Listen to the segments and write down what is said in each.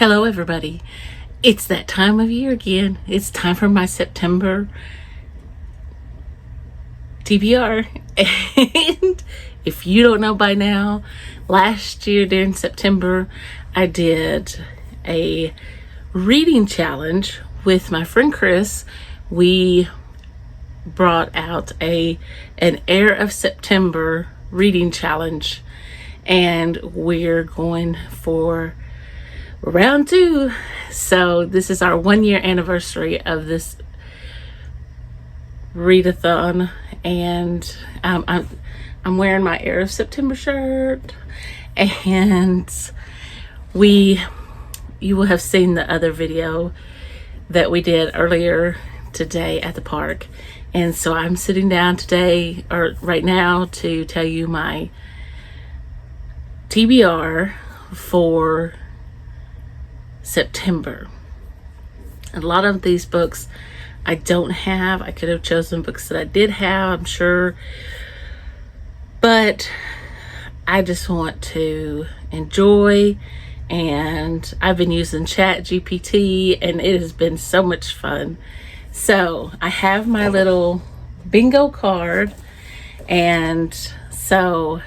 Hello everybody. It's that time of year again. It's time for my September TBR. And if you don't know by now, last year during September, I did a reading challenge with my friend Kris. We brought out an Eyre of September reading challenge, and we're going for round 2. So this is our 1-year anniversary of this readathon, and I'm wearing my Eyre of September shirt, and you will have seen the other video that we did earlier today at the park. And so I'm sitting down today, or right now, to tell you my TBR for September. A lot of these books I don't have. I could have chosen books that I did have, I'm sure, but I just want to enjoy, and I've been using ChatGPT and it has been so much fun. So I have my little bingo card, and so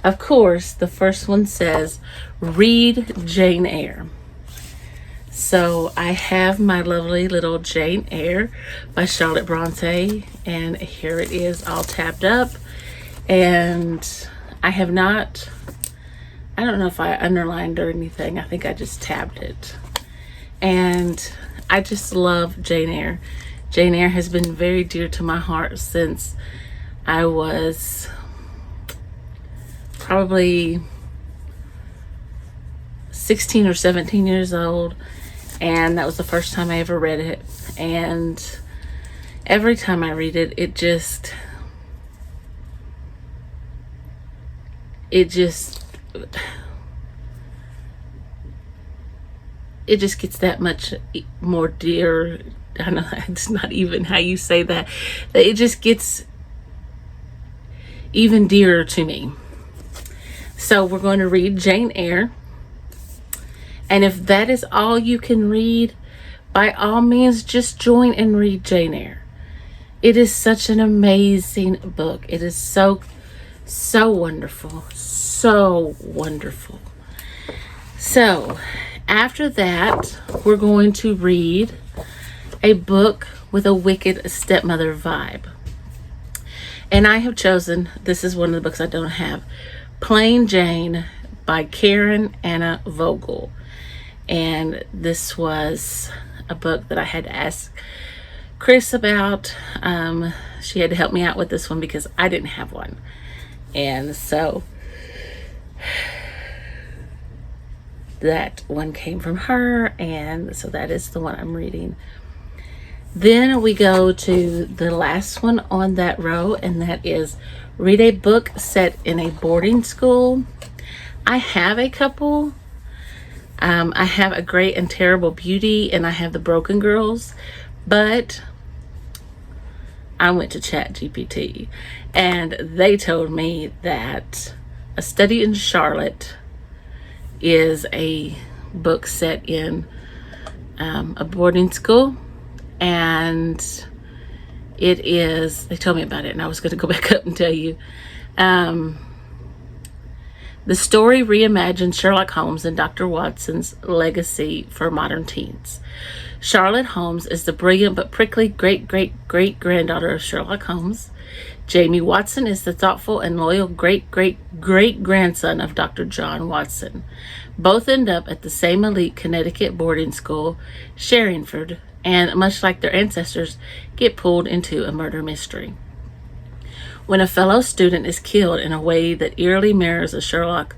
of course the first one says read Jane Eyre. So I have my lovely little Jane Eyre by Charlotte Bronte, and here it is all tabbed up. And I have not, I don't know if I underlined or anything. I think I just tabbed it. And I just love Jane Eyre. Jane Eyre has been very dear to my heart since I was probably 16 or 17 years old, and that was the first time I ever read it. And every time I read it, it just gets that much more dear. I know it's not even how you say that. It just gets even dearer to me. So we're going to read Jane Eyre. And if that is all you can read, by all means, just join and read Jane Eyre. It is such an amazing book. It is so wonderful. So wonderful. So after that, we're going to read a book with a wicked stepmother vibe. And I have chosen, this is one of the books I don't have, Plain Jane by Karen Anna Vogel. And this was a book that I had to ask Kris about. She had to help me out with this one because I didn't have one. And so that one came from her, and so that is the one I'm reading. Then we go to the last one on that row, and that is read a book set in a boarding school. I have a couple. I have A Great and Terrible Beauty, and I have The Broken Girls, but I went to ChatGPT, and they told me that A Study in Charlotte is a book set in a boarding school, and it is, they told me about it, and I was going to go back up and tell you. The story reimagines Sherlock Holmes and Dr. Watson's legacy for modern teens. Charlotte Holmes is the brilliant but prickly great-great-great-granddaughter of Sherlock Holmes. Jamie Watson is the thoughtful and loyal great-great-great-grandson of Dr. John Watson. Both end up at the same elite Connecticut boarding school, Sherringford, and much like their ancestors, get pulled into a murder mystery. When a fellow student is killed in a way that eerily mirrors a Sherlock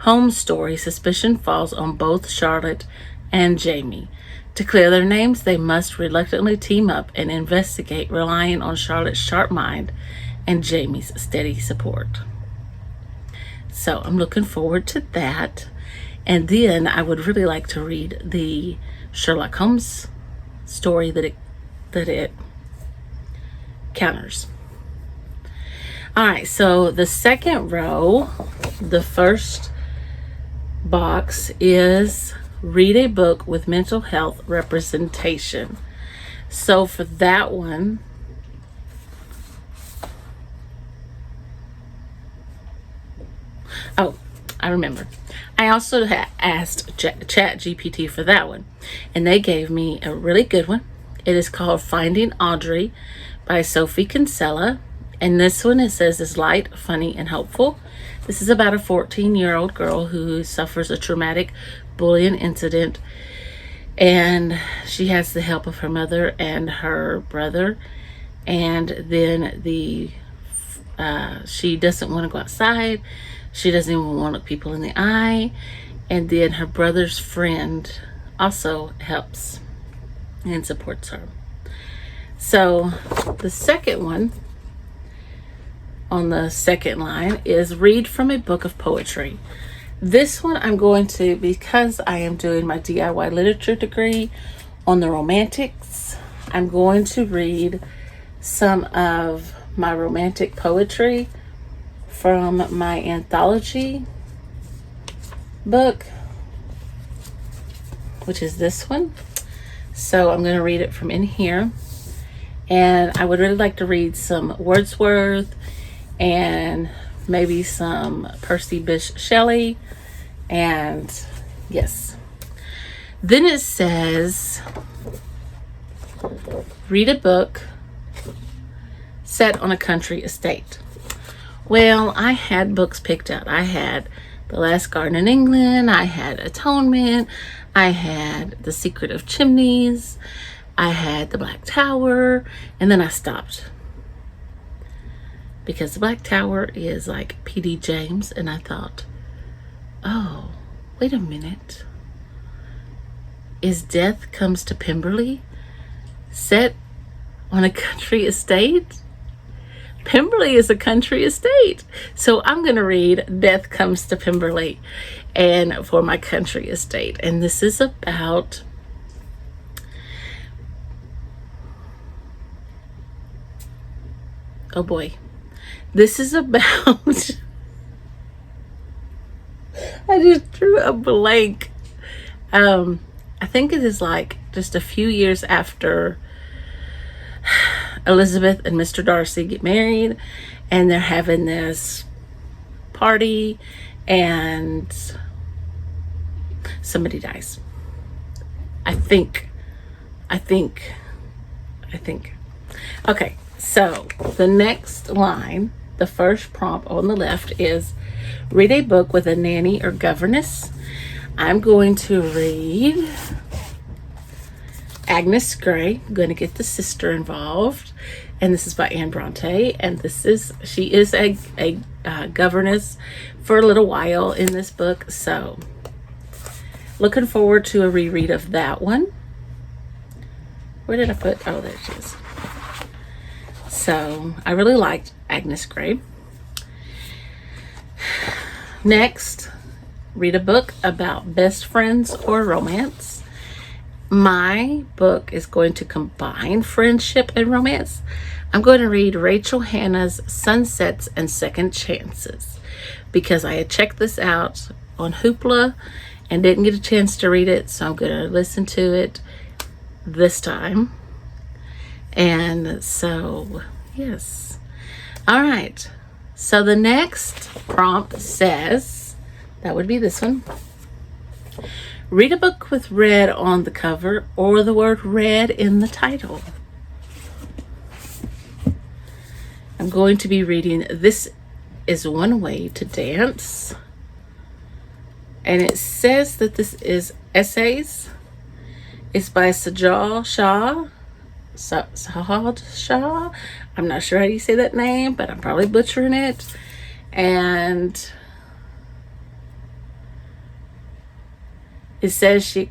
Holmes story, suspicion falls on both Charlotte and Jamie. To clear their names, they must reluctantly team up and investigate, relying on Charlotte's sharp mind and Jamie's steady support. So I'm looking forward to that. And then I would really like to read the Sherlock Holmes story that it counters. All right, so the second row, the first box is Read a book with mental health representation. So for that one, oh, I remember. I also asked Chat GPT for that one, and they gave me a really good one. It is called Finding Audrey by Sophie Kinsella, and this one, it says, is light, funny, and hopeful. This is about a 14-year-old girl who suffers a traumatic bullying incident, and she has the help of her mother and her brother, and then she doesn't want to go outside. She doesn't even want to look people in the eye. And then her brother's friend also helps and supports her. So the second one on the second line is read from a book of poetry. This one I'm going to, because I am doing my DIY literature degree on the romantics, I'm going to read some of my romantic poetry from my anthology book, which is this one. So I'm going to read it from in here. And I would really like to read some Wordsworth and maybe some Percy Bysshe Shelley. And yes. Then it says, read a book set on a country estate. Well, I had books picked out. I had The Last Garden in England. I had Atonement. I had The Secret of Chimneys. I had The Black Tower. And then I stopped, because The Black Tower is like P.D. James. And I thought, oh, wait a minute. Is Death Comes to Pemberley set on a country estate? Pemberley is a country estate. So I'm going to read Death Comes to Pemberley and for my country estate. And this is about oh boy. This is about I just drew a blank. I think it is like just a few years after Elizabeth and Mr. Darcy get married, and they're having this party and somebody dies. I think. Okay, so the next line, the first prompt on the left, is read a book with a nanny or governess. I'm going to read Agnes Grey. I'm going to get the sister involved, and this is by Anne Bronte, and she is a governess for a little while in this book, so looking forward to a reread of that one. Where did I put? Oh, there it is. So I really liked Agnes Grey. Next, read a book about best friends or romance. My book is going to combine friendship and romance. I'm going to read Rachel Hannah's Sunsets and Second Chances, because I had checked this out on Hoopla and didn't get a chance to read it, so I'm going to listen to it this time. And so, yes. All right. So the next prompt says, that would be this one. Read a book with red on the cover or the word red in the title. I'm going to be reading This Is One Way to Dance. And it says that this is essays. It's by Sajal Shah. Sahad Shah. I'm not sure how you say that name, but I'm probably butchering it. And it says she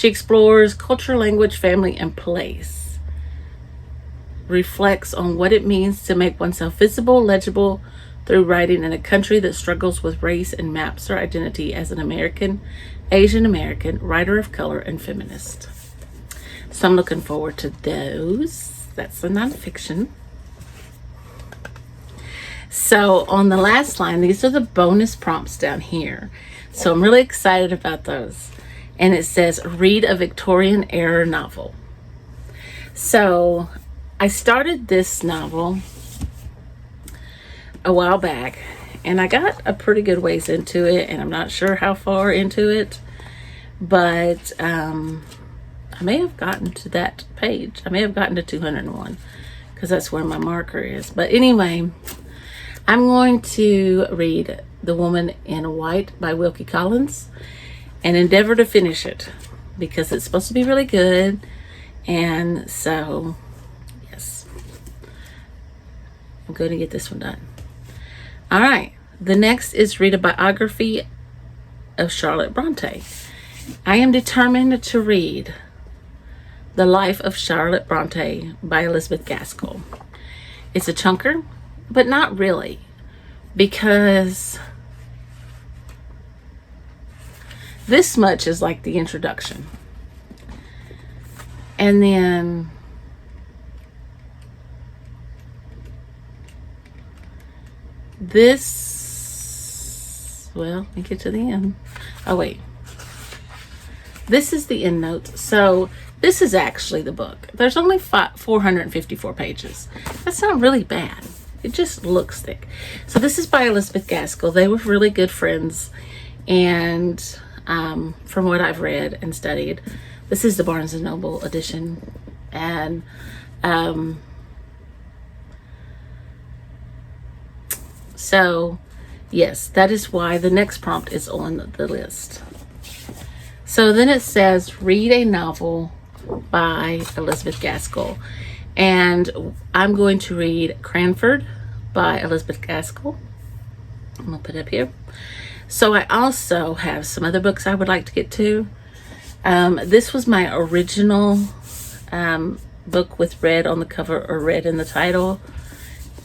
explores culture, language, family, and place. Reflects on what it means to make oneself visible, legible through writing in a country that struggles with race and maps her identity as an American, Asian American, writer of color, and feminist. So I'm looking forward to those. That's the nonfiction. So on the last line, these are the bonus prompts down here. So I'm really excited about those. And it says, read a Victorian era novel. So I started this novel a while back, and I got a pretty good ways into it, and I'm not sure how far into it, but I may have gotten to that page. I may have gotten to 201, because that's where my marker is. But anyway, I'm going to read The Woman in White by Wilkie Collins and endeavor to finish it, because it's supposed to be really good. And so, yes, I'm going to get this one done. All right. The next is read a biography of Charlotte Bronte. I am determined to read The Life of Charlotte Bronte by Elizabeth Gaskell. It's a chunker, but not really, because this much is like the introduction. And then this, well, let me get to the end. Oh, wait. This is the end notes. So this is actually the book. There's only 454 pages. That's not really bad. It just looks thick. So this is by Elizabeth Gaskell. They were really good friends. And from what I've read and studied, this is the Barnes & Noble edition. And so, yes, that is why the next prompt is on the list. So then it says, read a novel by Elizabeth Gaskell. And I'm going to read Cranford by Elizabeth Gaskell. I'm going to put it up here. So I also have some other books I would like to get to. This was my original book with red on the cover or red in the title.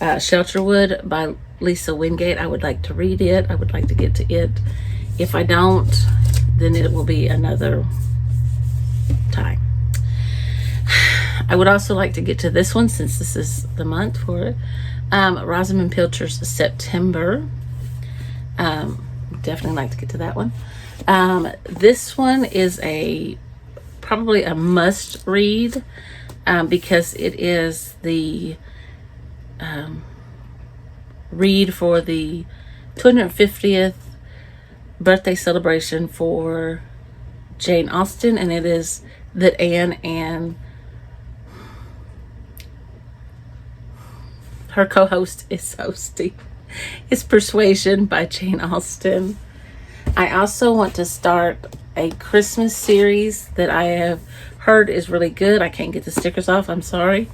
Shelterwood by Lisa Wingate. I would like to read it. I would like to get to it. If I don't, then it will be another time. I would also like to get to this one, since this is the month for it. Rosamund Pilcher's September. Definitely like to get to that one. This one is probably a must read, because it is the read for the 250th birthday celebration for Jane Austen, and it is that Anne and her co-host is hosting. It's Persuasion by Jane Austen. I also want to start a Christmas series that I have heard is really good. I can't get the stickers off, I'm sorry.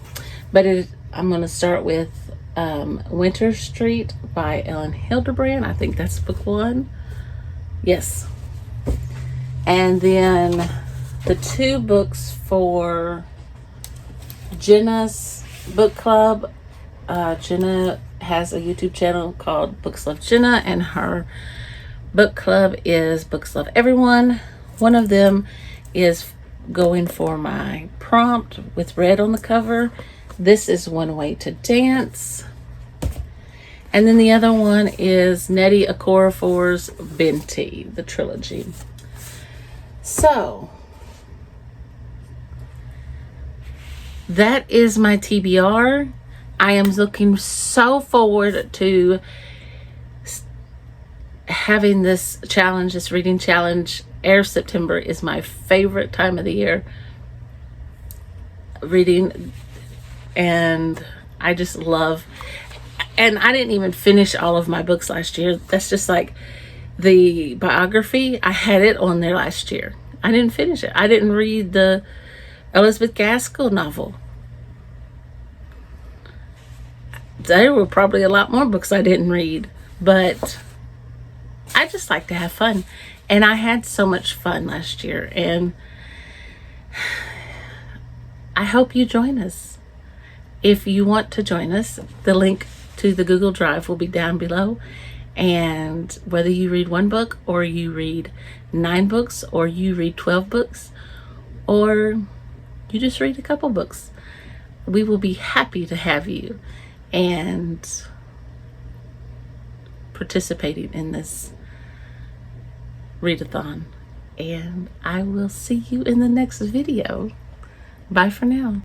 But I'm going to start with Winter Street by Ellen Hildebrand. I think that's book 1. Yes. And then the 2 books for Jenna's book club. Jenna has a YouTube channel called Books Love Jenna, and her book club is Books Love Everyone. One of them is going for my prompt with red on the cover. This is One Way to Dance. And then the other one is Nnedi Okorafor's Binti, the trilogy. So that is my TBR. I am looking so forward to having this challenge, this reading challenge. Eyre of September is my favorite time of the year reading, and I just love, and I didn't even finish all of my books last year. That's just like the biography. I had it on there last year. I didn't finish it. I didn't read the Elizabeth Gaskell novel. There were probably a lot more books I didn't read, but I just like to have fun. And I had so much fun last year, and I hope you join us. If you want to join us, the link to the Google Drive will be down below. And whether you read 1 book, or you read 9 books, or you read 12 books, or you just read a couple books, we will be happy to have you and participating in this readathon. And I will see you in the next video. Bye for now.